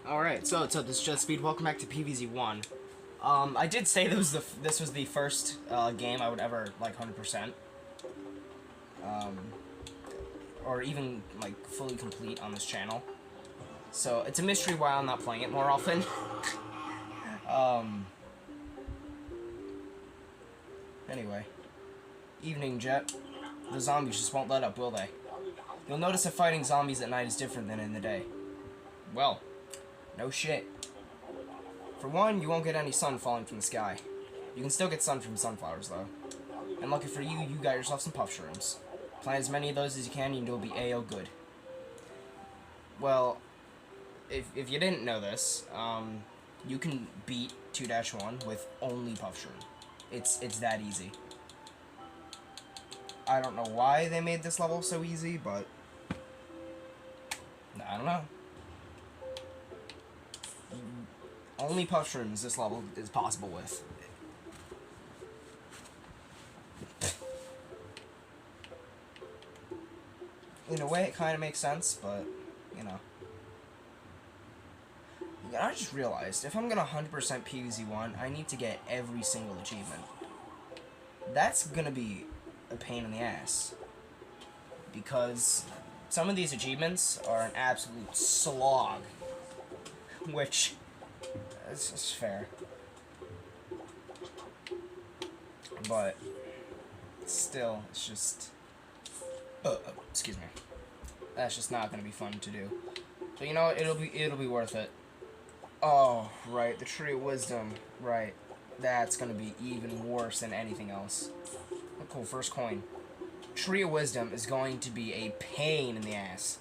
Alright, so what's up, this is Jet Speed, welcome back to PvZ1. I did say this was the first game I would ever, like, 100%. Or even, like, fully complete on this channel. So, it's a mystery why I'm not playing it more often. Anyway. Evening, Jet. The zombies just won't let up, will they? You'll notice that fighting zombies at night is different than in the day. Well, no shit. For one, you won't get any sun falling from the sky. You can still get sun from sunflowers, though. And lucky for you, you got yourself some Puff-Shrooms. Plant as many of those as you can, and you'll be A.O. good. Well, if you didn't know this, you can beat 2-1 with only Puff-Shroom. It's that easy. I don't know why they made this level so easy, but I don't know. Only Puff-Shrooms this level is possible with. In a way, it kind of makes sense, but, you know. I just realized, if I'm gonna 100% PvZ1, I need to get every single achievement. That's gonna be a pain in the ass. Because some of these achievements are an absolute slog. Which, it's fair. But, still, it's just... excuse me. That's just not gonna be fun to do. But you know what? It'll be worth it. Oh, right, the Tree of Wisdom. Right. That's gonna be even worse than anything else. Oh, cool, first coin. Tree of Wisdom is going to be a pain in the ass.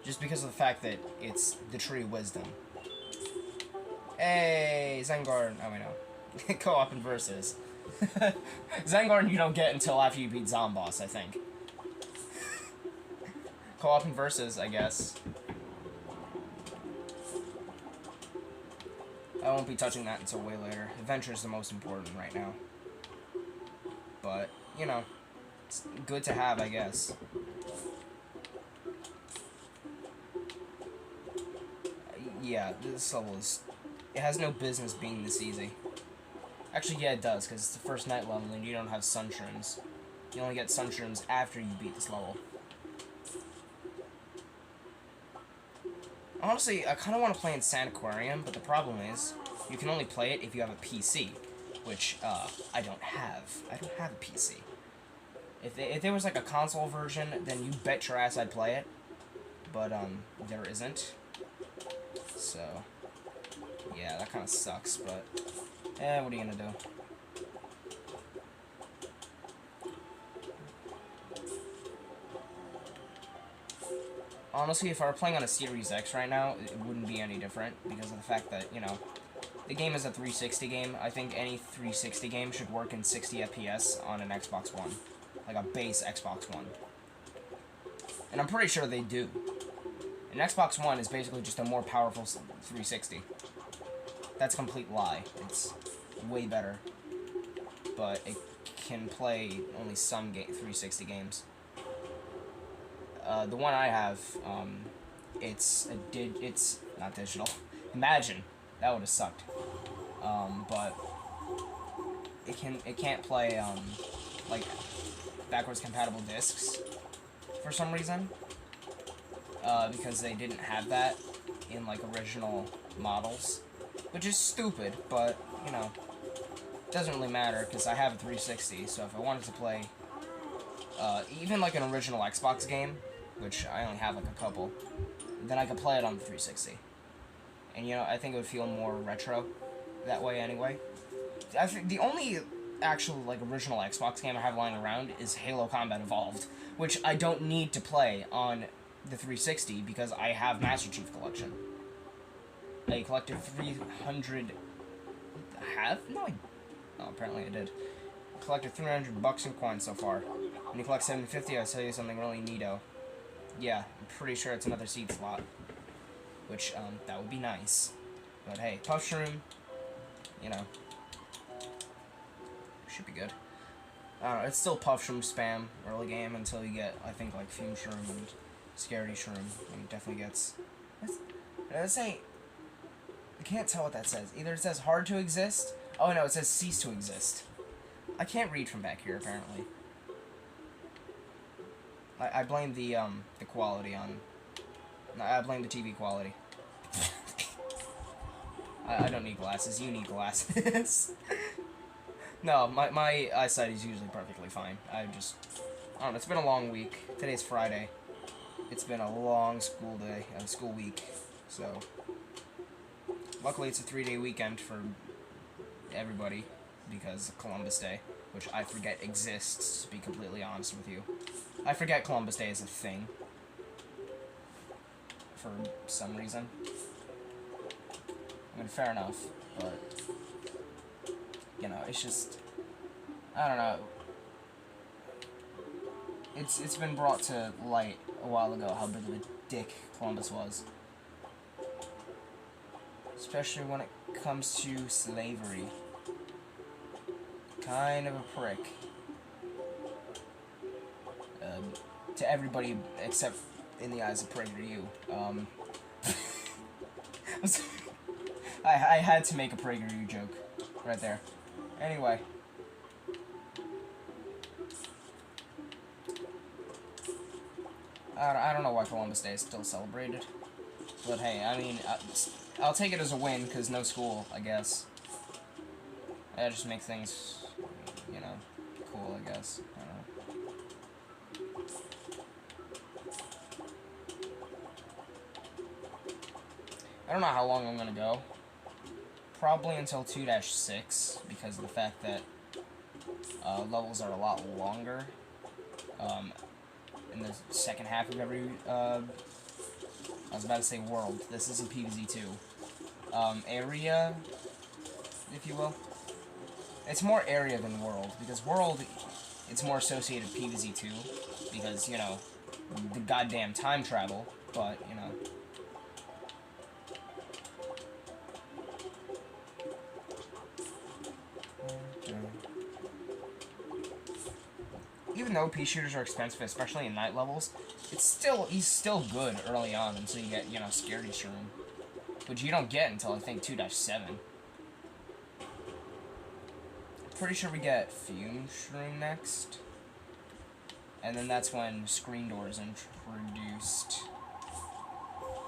Just because of the fact that it's the Tree of Wisdom. Hey, Zengarden. Oh, wait, no. Co-op and versus. Zengarden you don't get until after you beat Zomboss, I think. Co-op and versus, I guess. I won't be touching that until way later. Adventure is the most important right now. But, you know, it's good to have, I guess. Yeah, this level is... It has no business being this easy. Actually, yeah, it does, because it's the first night level and you don't have sunshrooms. You only get sunshrooms after you beat this level. Honestly, I kind of want to play in Sanaquarium, but the problem is, you can only play it if you have a PC, which, I don't have. I don't have a PC. If there was, like, a console version, then you bet your ass I'd play it. But, there isn't. So, yeah, that kind of sucks, but, what are you gonna do? Honestly, if I were playing on a Series X right now, it wouldn't be any different, because of the fact that, you know, the game is a 360 game. I think any 360 game should work in 60 FPS on an Xbox One. Like a base Xbox One. And I'm pretty sure they do. An Xbox One is basically just a more powerful 360. That's a complete lie. It's way better. But it can play only some 360 games. The one I have, it's not digital. Imagine, that would have sucked. But it can't play like backwards compatible discs for some reason, because they didn't have that in like original models, which is stupid. But you know, it doesn't really matter because I have a 360. So if I wanted to play even like an original Xbox game, which I only have like a couple, then I could play it on the 360. And you know, I think it would feel more retro that way anyway. I think the only actual like original Xbox game I have lying around is Halo Combat Evolved, which I don't need to play on the 360 because I have Master Chief Collection. I collected 300... Have? No, oh, apparently I did. I collected 300 bucks in coins so far. When you collect 750, I'll tell you something really neato. Yeah, I'm pretty sure it's another seed slot. Which, that would be nice. But hey, Puff-Shroom, you know, should be good. I don't know, it's still Puff-Shroom spam early game until you get, I think, like Fume Shroom and Scaredy Shroom. And it definitely gets... Did I say I can't tell what that says. Either it says hard to exist. Oh no, it says cease to exist. I can't read from back here apparently. I blame the quality on. I blame the TV quality. I don't need glasses. You need glasses. No, my eyesight is usually perfectly fine. I don't know. It's been a long week. Today's Friday. It's been a long school day, school week. So, luckily it's a 3-day weekend for everybody because of Columbus Day, which I forget exists, to be completely honest with you. I forget Columbus Day is a thing for some reason. I mean, fair enough, but, you know, it's just, I don't know. It's been brought to light a while ago how big of a dick Columbus was. Especially when it comes to slavery. Kind of a prick. To everybody except in the eyes of PragerU. I had to make a PragerU joke right there. Anyway. I don't know why Columbus Day is still celebrated. But hey, I mean, I'll take it as a win, because no school, I guess. That just makes things, you know, cool, I guess. I don't know. I don't know how long I'm gonna go. Probably until 2-6, because of the fact that levels are a lot longer. In the second half of every, I was about to say world. This isn't PvZ2. Area, if you will. It's more area than world, because world, it's more associated with PvZ2, because, you know, the goddamn time travel, but, you know. Even though pea shooters are expensive, especially in night levels, he's still good early on until you get, you know, Scaredy Shroom, which you don't get until I think 2-7. Pretty sure we get Puff-Shroom next, and then that's when Screen Door is introduced,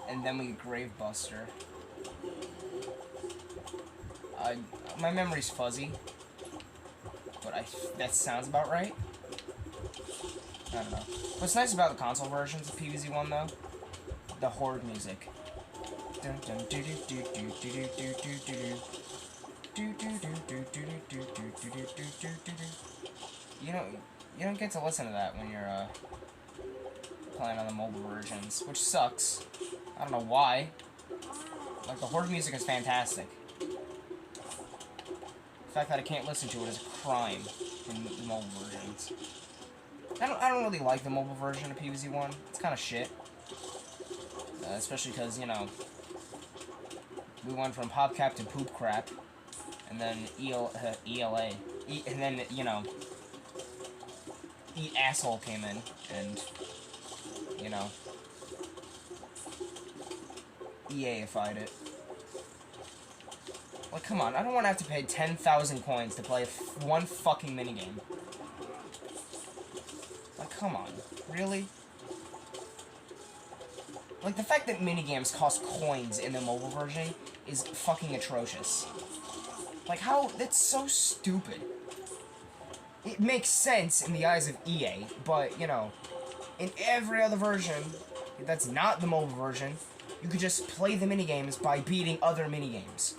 and then we get Gravebuster. My memory's fuzzy, but that sounds about right. I don't know. What's nice about the console versions of PvZ1 though? The horde music. You don't get to listen to that when you're playing on the mobile versions, which sucks. I don't know why. Like, the horde music is fantastic. The fact that I can't listen to it is a crime in the mobile versions. I don't really like the mobile version of PvZ1. It's kind of shit. Especially because, you know, we went from PopCap to Poop Crap, and then ELA. And then, you know, asshole came in, and, you know, EA-ified it. Like, come on, I don't want to have to pay 10,000 coins to play one fucking minigame. Like, come on. Really? Like, the fact that minigames cost coins in the mobile version is fucking atrocious. Like, how? That's so stupid. It makes sense in the eyes of EA, but, you know, in every other version that's not the mobile version, you could just play the minigames by beating other minigames.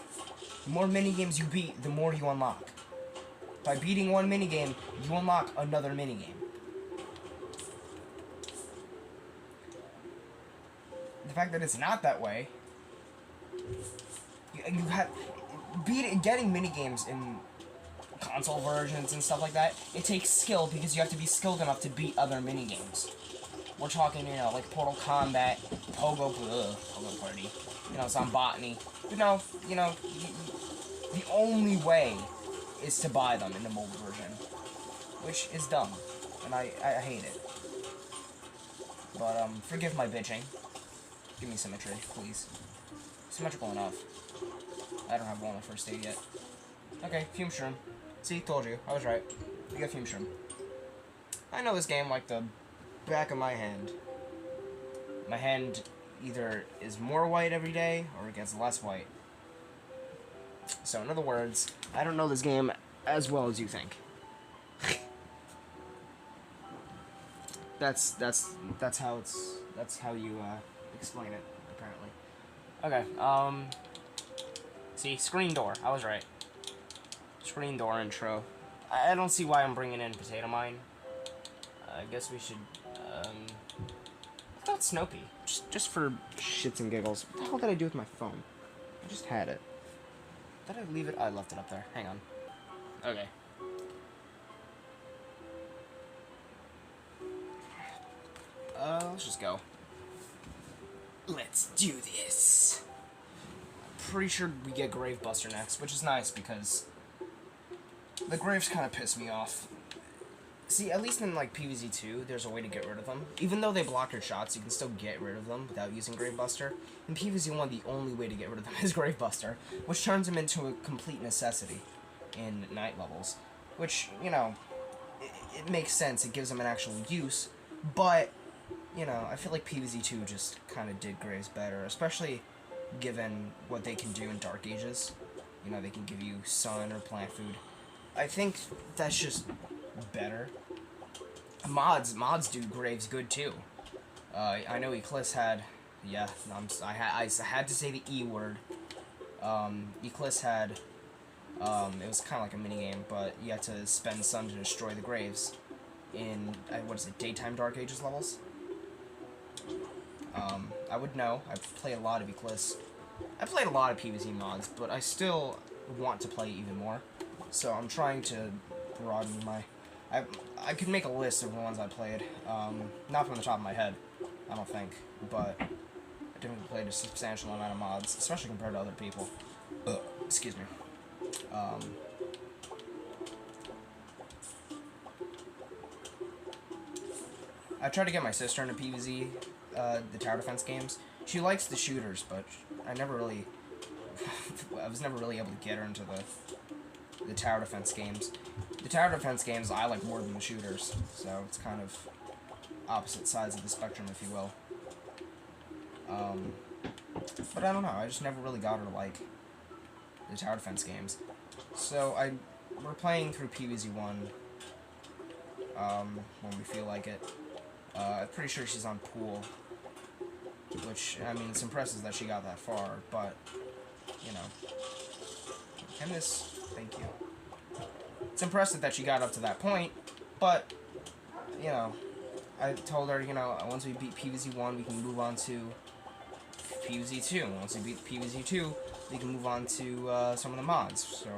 The more minigames you beat, the more you unlock. By beating one minigame, you unlock another minigame. The fact that it's not that way, you have getting minigames in console versions and stuff like that. It takes skill because you have to be skilled enough to beat other minigames. We're talking, you know, like Portal Combat, Pogo Party, you know, some botany. You know, the only way is to buy them in the mobile version, which is dumb, and I hate it. But forgive my bitching. Give me symmetry, please. symmetrical enough. I don't have one on the first state yet. Okay, Puff-Shroom. See, told you. I was right. You got Puff-Shroom. I know this game like the back of my hand. My hand either is more white every day, or it gets less white. So, in other words, I don't know this game as well as you think. That's how you explain it, apparently. Okay, see, screen door. I was right. Screen door intro. I don't see why I'm bringing in Potato Mine. I guess we should, I thought Snoopy. Just for shits and giggles. What the hell did I do with my phone? I just had it. Did I leave it? I left it up there. Hang on. Okay. Let's just go. Let's do this. Pretty sure we get Gravebuster next, which is nice because the Graves kind of piss me off. See, at least in, like, PvZ2, there's a way to get rid of them. Even though they block your shots, you can still get rid of them without using Gravebuster. In PvZ1, the only way to get rid of them is Gravebuster, which turns them into a complete necessity in night levels. Which, you know, it makes sense. It gives them an actual use, but, you know, I feel like PvZ2 just kind of did Graves better, especially given what they can do in Dark Ages. You know, they can give you sun or plant food. I think that's just better. Mods do Graves good too. I know Eclipse had, yeah, I had to say the E word. Eclipse had, it was kind of like a mini game, but you had to spend sun to destroy the Graves in, what is it, daytime Dark Ages levels. I would know. I play a lot of Eclipse. I played a lot of PvZ mods, but I still want to play even more. So I'm trying to broaden my... I could make a list of the ones I played. Not from the top of my head, I don't think, but I definitely played a substantial amount of mods, especially compared to other people. Excuse me. I tried to get my sister into PvZ, the tower defense games. She likes the shooters, but I never really... I was never really able to get her into the tower defense games. The tower defense games I like more than the shooters, so it's kind of opposite sides of the spectrum, if you will. But I don't know, I just never really got her to like the tower defense games. So we're playing through PvZ1 when we feel like it. I'm pretty sure she's on pool, which, I mean, it's impressive that she got that far, but, you know. Can this... Thank you. It's impressive that she got up to that point, but, you know, I told her, you know, once we beat PvZ1, we can move on to PvZ2. Once we beat PvZ2, we can move on to some of the mods. So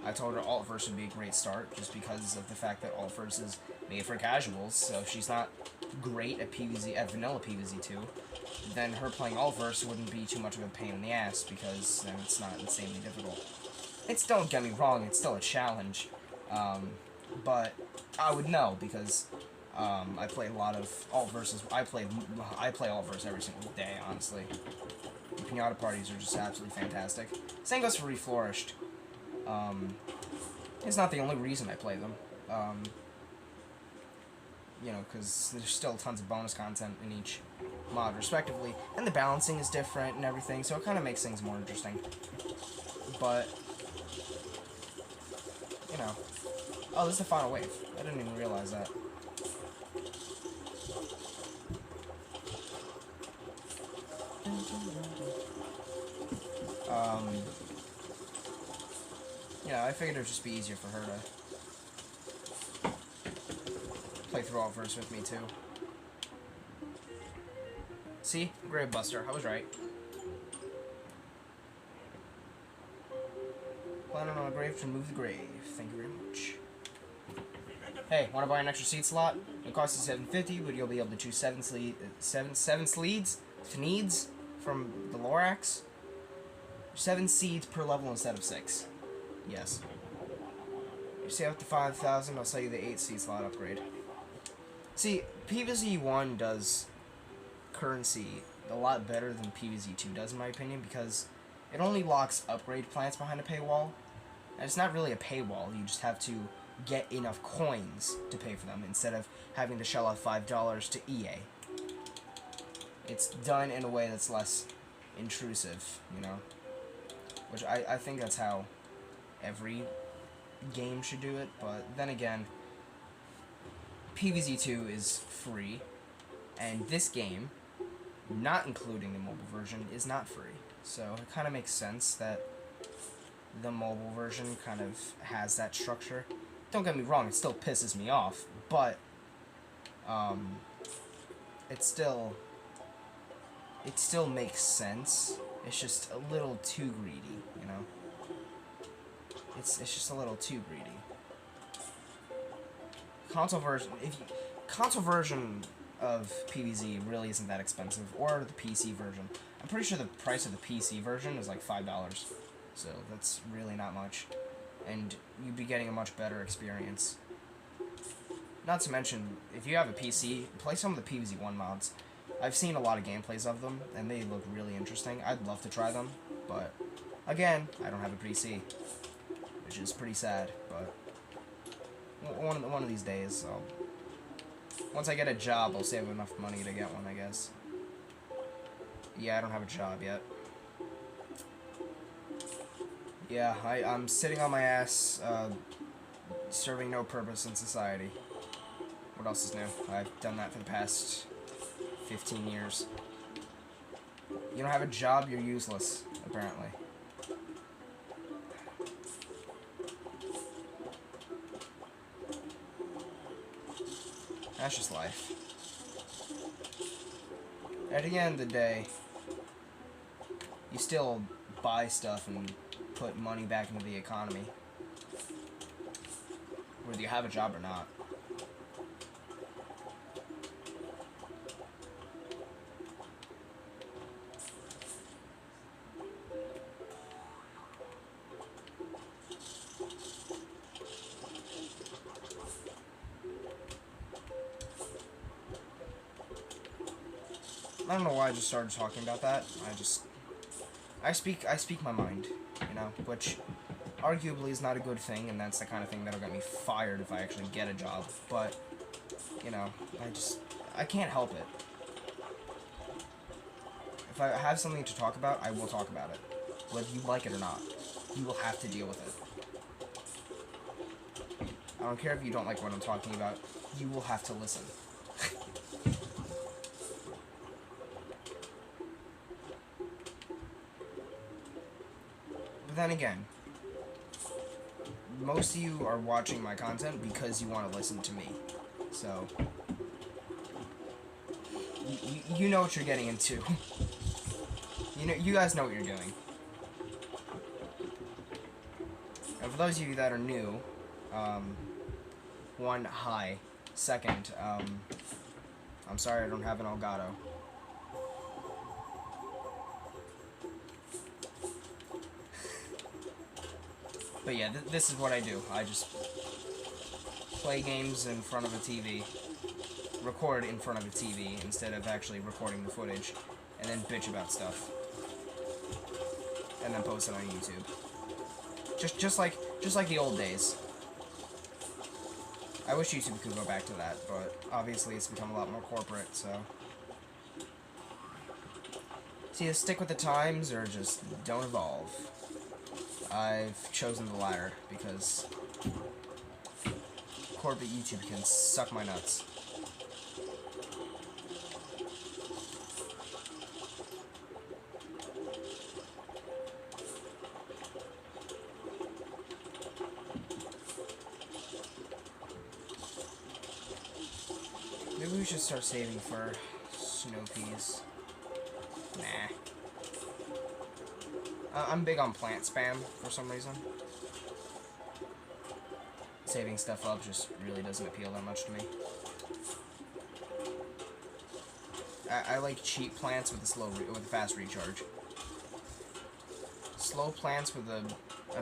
I told her Altverse would be a great start, just because of the fact that Altverse is made for casuals. So if she's not great at vanilla PvZ2, then her playing Altverse wouldn't be too much of a pain in the ass, because then it's not insanely difficult. It's, don't get me wrong, it's still a challenge, but I would know, because I play a lot of Altverses. I play Altverse every single day, honestly. The Pinata parties are just absolutely fantastic. Same goes for Reflourished. It's not the only reason I play them. You know, because there's still tons of bonus content in each mod, respectively, and the balancing is different and everything, so it kind of makes things more interesting. But, you know. Oh, this is the final wave. I didn't even realize that. Yeah, I figured it would just be easier for her to play through Altverse with me, too. See? Gravebuster. I was right. Planning on a grave to remove the grave. Thank you very much. Hey, want to buy an extra seed slot? It costs you $7.50, but you'll be able to choose seven sleeds from the Lorax. 7 seeds per level instead of 6. Yes. You save up to 5,000, I'll sell you the 8 seed slot upgrade. See, PvZ1 does currency a lot better than PvZ2 does, in my opinion, because it only locks upgrade plants behind a paywall. And it's not really a paywall, you just have to get enough coins to pay for them, instead of having to shell out $5 to EA. It's done in a way that's less intrusive, you know? Which I think that's how every game should do it, but then again, PvZ2 is free, and this game, not including the mobile version, is not free. So it kind of makes sense that the mobile version kind of has that structure. Don't get me wrong, it still pisses me off, but it still makes sense. It's just a little too greedy, you know? It's just a little too greedy. Console version of PvZ really isn't that expensive, or the PC version. I'm pretty sure the price of the PC version is like $5, so that's really not much, and you'd be getting a much better experience. Not to mention, if you have a PC, play some of the PvZ1 mods. I've seen a lot of gameplays of them, and they look really interesting. I'd love to try them, but again, I don't have a PC, which is pretty sad, but one of these days, once I get a job, I'll save enough money to get one, I guess. Yeah, I don't have a job yet. Yeah, I'm sitting on my ass, serving no purpose in society. What else is new? I've done that for the past 15 years. You don't have a job, you're useless, apparently. That's just life. At the end of the day, you still buy stuff and put money back into the economy, whether you have a job or not. I don't know why I just started talking about that. I speak my mind, you know, which arguably is not a good thing, and that's the kind of thing that'll get me fired if I actually get a job. But, you know, I can't help it. If I have something to talk about, I will talk about it. Whether you like it or not, you will have to deal with it. I don't care if you don't like what I'm talking about, you will have to listen. But then again, most of you are watching my content because you want to listen to me. So, you know what you're getting into. You guys know what you're doing. And for those of you that are new, one, hi. Second, I'm sorry I don't have an Elgato. But yeah, this is what I do. I just play games in front of a TV, record in front of a TV instead of actually recording the footage, and then bitch about stuff, and then post it on YouTube. Just like the old days. I wish YouTube could go back to that, but obviously it's become a lot more corporate, so. So either stick with the times or just don't evolve. I've chosen the latter because corporate YouTube can suck my nuts. Maybe we should start saving for snow peas. Nah. I'm big on plant spam for some reason. Saving stuff up just really doesn't appeal that much to me. I like cheap plants with a fast recharge. Slow plants with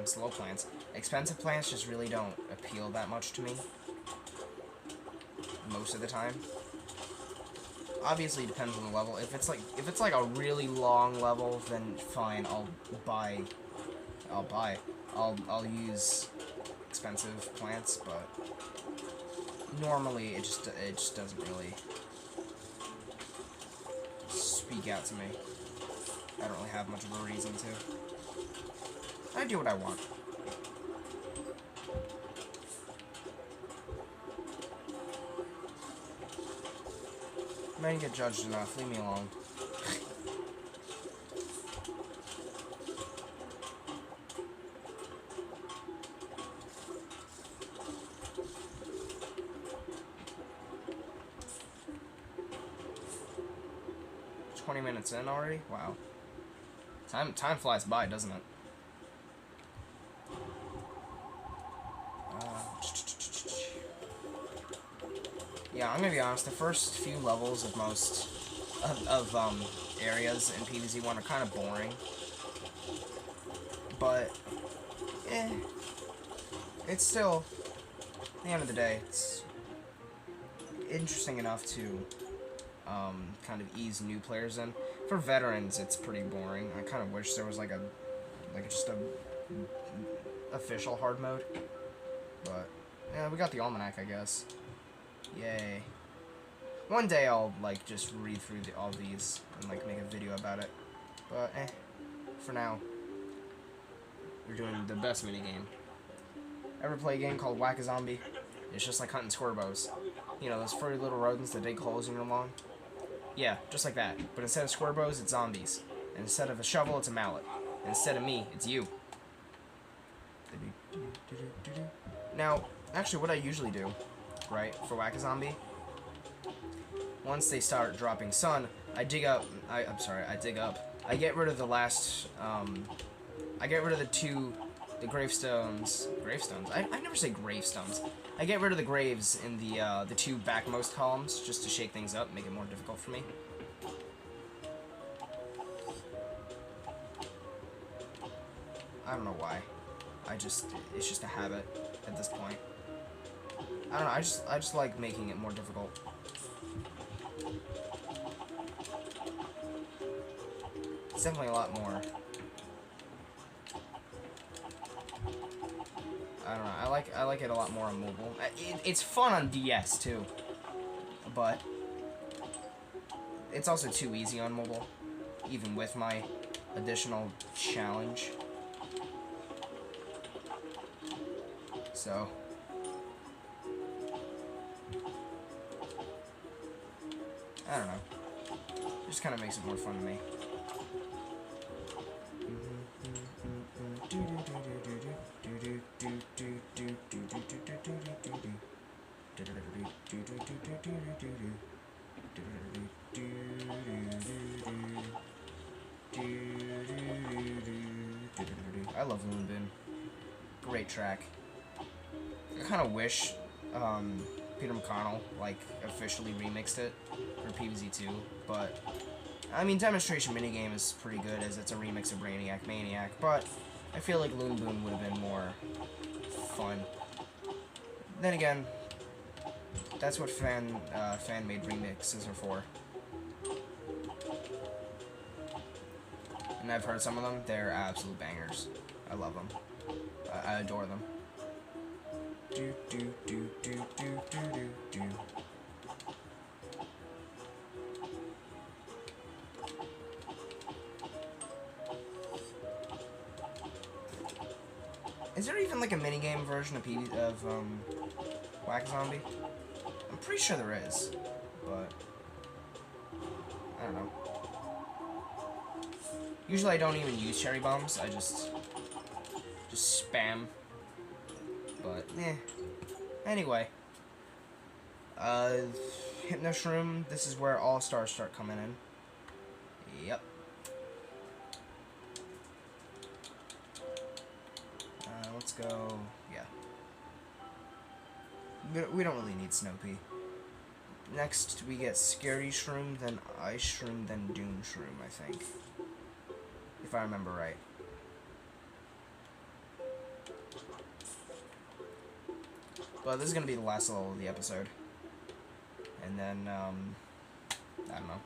slow plants. Expensive plants just really don't appeal that much to me. Most of the time. obviously it depends on the level. If it's like a really long level, then fine, I'll use expensive plants, but normally it just doesn't really speak out to me. I don't really have much of a reason to. I do what I want. I didn't get judged enough. Leave me alone. It's 20 minutes in already? Wow. Time flies by, doesn't it? Yeah, I'm gonna be honest. The first few levels of most areas in PvZ1 are kind of boring, but it's still, at the end of the day, it's interesting enough to kind of ease new players in. For veterans, it's pretty boring. I kind of wish there was like just a official hard mode, but yeah, we got the almanac, I guess. Yay. One day I'll like just read through all these and like make a video about it, but for now we're doing the best minigame. Ever play a game called Whack-A-Zombie? It's just like hunting squirbows. You know, those furry little rodents that dig holes in your lawn? Yeah, just like that. But instead of squirbows, it's zombies. And instead of a shovel, it's a mallet. And instead of me, it's you. Now, actually what I usually do, right, for Whack-A-Zombie, once they start dropping sun, I dig up, I get rid of the last, I get rid of the gravestones, I never say gravestones. I get rid of the graves in the two backmost columns, just to shake things up, make it more difficult for me. I don't know why. It's just a habit at this point. I don't know, I just like making it more difficult. It's definitely a lot more. I don't know, I like it a lot more on mobile. It's fun on DS too, but it's also too easy on mobile, even with my additional challenge. So I don't know. It just kind of makes it more fun to me. I love Loon Bin. Great track. I kind of wish Peter McConnell like officially remixed it for PvZ2, but I mean, Demonstration Minigame is pretty good as it's a remix of Brainiac Maniac, but I feel like Loon Boon would have been more fun. Then again, that's what fan-made remixes are for. And I've heard some of them, they're absolute bangers. I love them. I adore them. Do do do do do do do do. Is there even like a minigame version of Whack-A-Zombie? I'm pretty sure there is, but I don't know. Usually I don't even use cherry bombs. I just spam. But anyway, Puff-Shroom. This is where all stars start coming in. Yep. Let's go. Yeah. We don't really need Snoopy. Next, we get Scary Shroom, then Ice Shroom, then Doom Shroom, I think. If I remember right. But this is going to be the last level of the episode. And then, I don't know.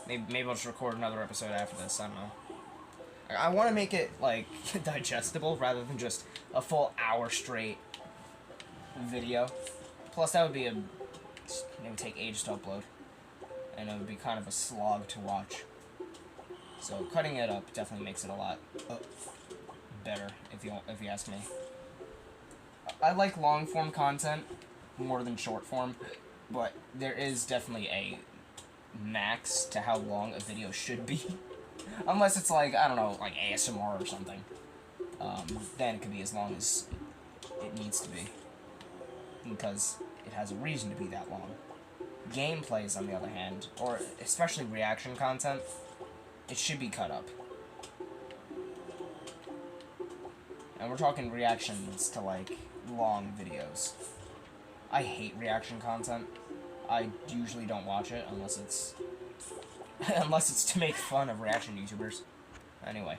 Maybe I'll just record another episode after this. I don't know. I want to make it, like, digestible rather than just a full hour straight video. Plus, that would be it would take ages to upload. And it would be kind of a slog to watch. So, cutting it up definitely makes it a lot better, if you ask me. I like long-form content more than short-form, but there is definitely a max to how long a video should be. Unless it's like, I don't know, like ASMR or something. Then it could be as long as it needs to be. Because it has a reason to be that long. Gameplays, on the other hand, or especially reaction content, it should be cut up. And we're talking reactions to, like, long videos. I hate reaction content. I usually don't watch it unless it's unless it's to make fun of reaction YouTubers. Anyway,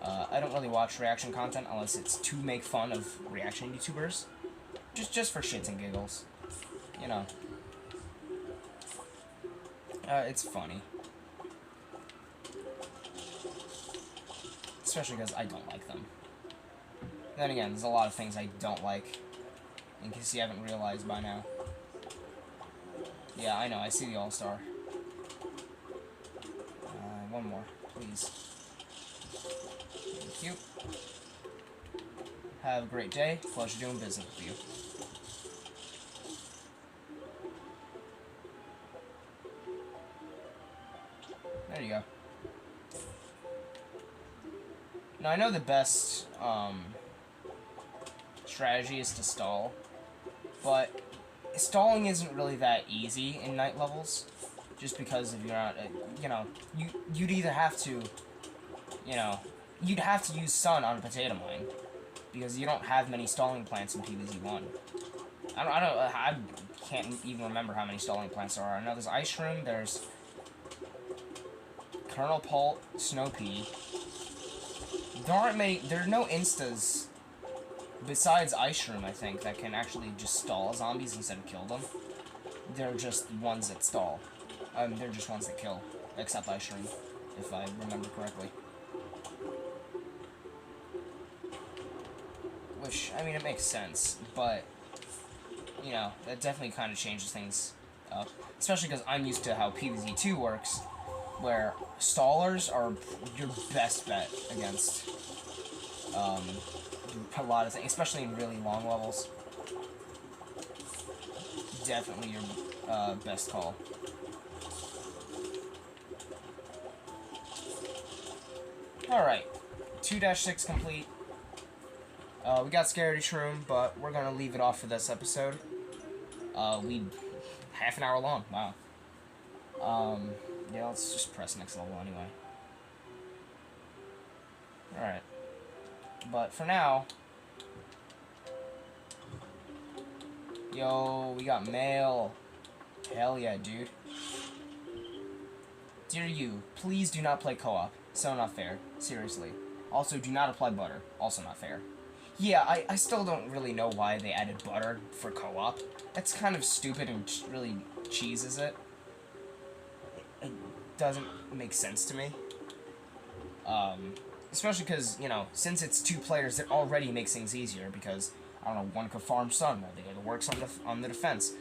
I don't really watch reaction content unless it's to make fun of reaction YouTubers. Just for shits and giggles. You know. It's funny. Especially because I don't like them. Then again, there's a lot of things I don't like. In case you haven't realized by now. Yeah, I know, I see the All-Star. One more, please. Thank you. Have a great day. Pleasure doing business with you. There you go. Now, I know the best, strategy is to stall, but stalling isn't really that easy in night levels, just because if you're not, you know, you'd either have to, you know, you'd have to use sun on a potato mine, because you don't have many stalling plants in PvZ1. I can't even remember how many stalling plants there are. I know there's Ice-Shroom, there's Colonel Pult, Snow Pea. There are no instas besides Ice-Shroom, I think, that can actually just stall zombies instead of kill them. They're just ones that stall. They're just ones that kill, except Ice-Shroom, if I remember correctly. Which, I mean, it makes sense, but, you know, that definitely kind of changes things up. Especially because I'm used to how PvZ2 works, where stallers are your best bet against, a lot of things, especially in really long levels. Definitely your best call. Alright, 2-6 complete. We got Scaredy Shroom, but we're gonna leave it off for this episode. Half an hour long, wow. Yeah, let's just press next level anyway. Alright. But for now... Yo, we got mail. Hell yeah, dude. Dear you, please do not play co-op. So not fair. Seriously. Also, do not apply butter. Also not fair. Yeah, I still don't really know why they added butter for co-op. That's kind of stupid and really cheeses it. It doesn't make sense to me. Especially because, you know, since it's 2 players, that already makes things easier because, I don't know, one could farm sun while the other works on the defense.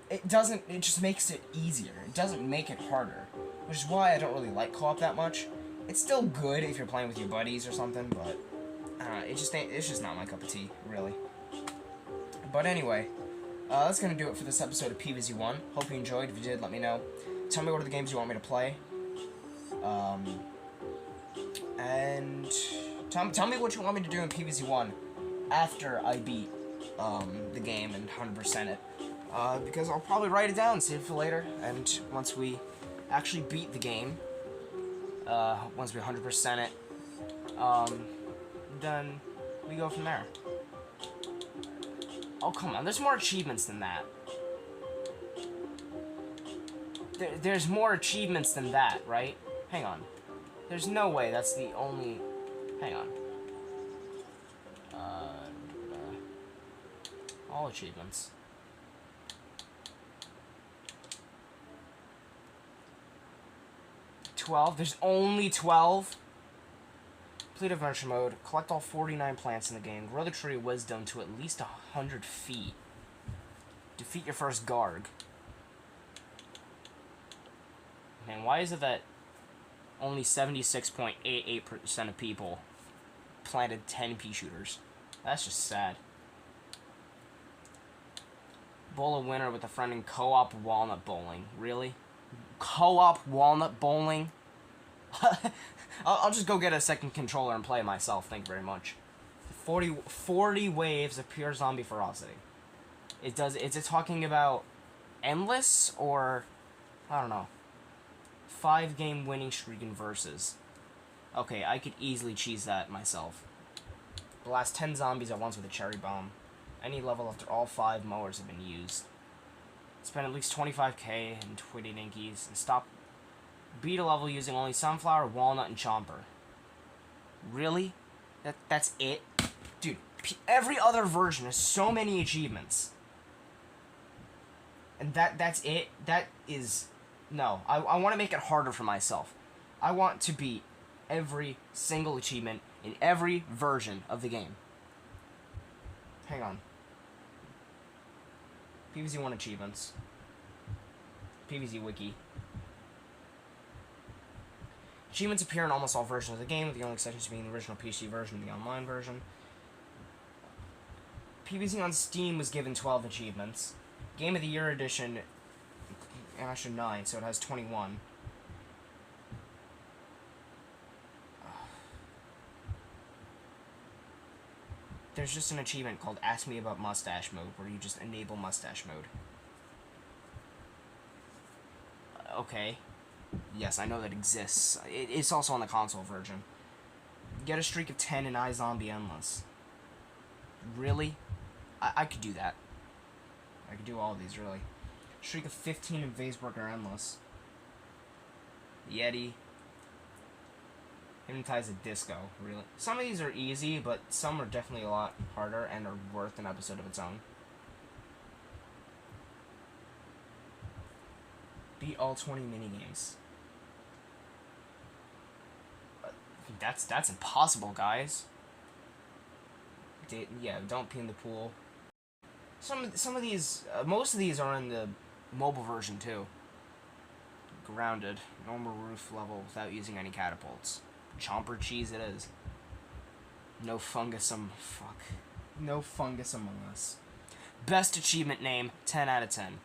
It just makes it easier. It doesn't make it harder. Which is why I don't really like co-op that much. It's still good if you're playing with your buddies or something, but it's just not my cup of tea, really. But anyway, that's gonna do it for this episode of PvZ1. Hope you enjoyed. If you did, let me know. Tell me what are the games you want me to play. And tell me what you want me to do in PvZ1 after I beat the game and 100% it. Because I'll probably write it down, save it for later, and once we actually beat the game, once we 100% it, then we go from there. Oh, come on, there's more achievements than that. There's more achievements than that, right? Hang on. There's no way that's the only... Hang on. All achievements. 12. There's only 12? Complete adventure mode. Collect all 49 plants in the game. Grow the tree of wisdom to at least 100 feet. Defeat your first Garg. Man, why is it that only 76.88% of people planted 10 pea shooters? That's just sad. Bowl a winner with a friend in co-op walnut bowling. Really? Co-op walnut bowling? I'll just go get a second controller and play it myself. Thank you very much. 40 waves of pure zombie ferocity. Is it talking about endless or I don't know. 5-game winning streak in versus. Okay, I could easily cheese that myself. Blast 10 zombies at once with a cherry bomb. Any level after all 5 mowers have been used. Spend at least 25k in Twitty Dinkies and stop. Beat a level using only sunflower, walnut, and chomper. Really? That's it? Dude, every other version has so many achievements. And that's it? That is... No, I want to make it harder for myself. I want to beat every single achievement in every version of the game. Hang on. PvZ 1 achievements. PvZ Wiki. Achievements appear in almost all versions of the game, with the only exceptions being the original PC version and the online version. PvZ on Steam was given 12 achievements. Game of the Year edition, actually 9, so it has 21. There's just an achievement called Ask Me About Mustache Mode, where you just enable Mustache Mode. Okay. Yes, I know that exists. It's also on the console version. Get a streak of 10 in iZombie Endless. Really? I could do that. I could do all of these, really. Streak of 15 in Vaseburger Endless. Yeti. Hypnotize a Disco, really. Some of these are easy, but some are definitely a lot harder and are worth an episode of its own. Beat all 20 minigames. That's impossible, guys. Yeah, don't pee in the pool. Some of these, most of these are in the mobile version too. Grounded, normal roof level without using any catapults. Chomper cheese it is. No fungus No fungus among us. Best achievement name, 10 out of 10.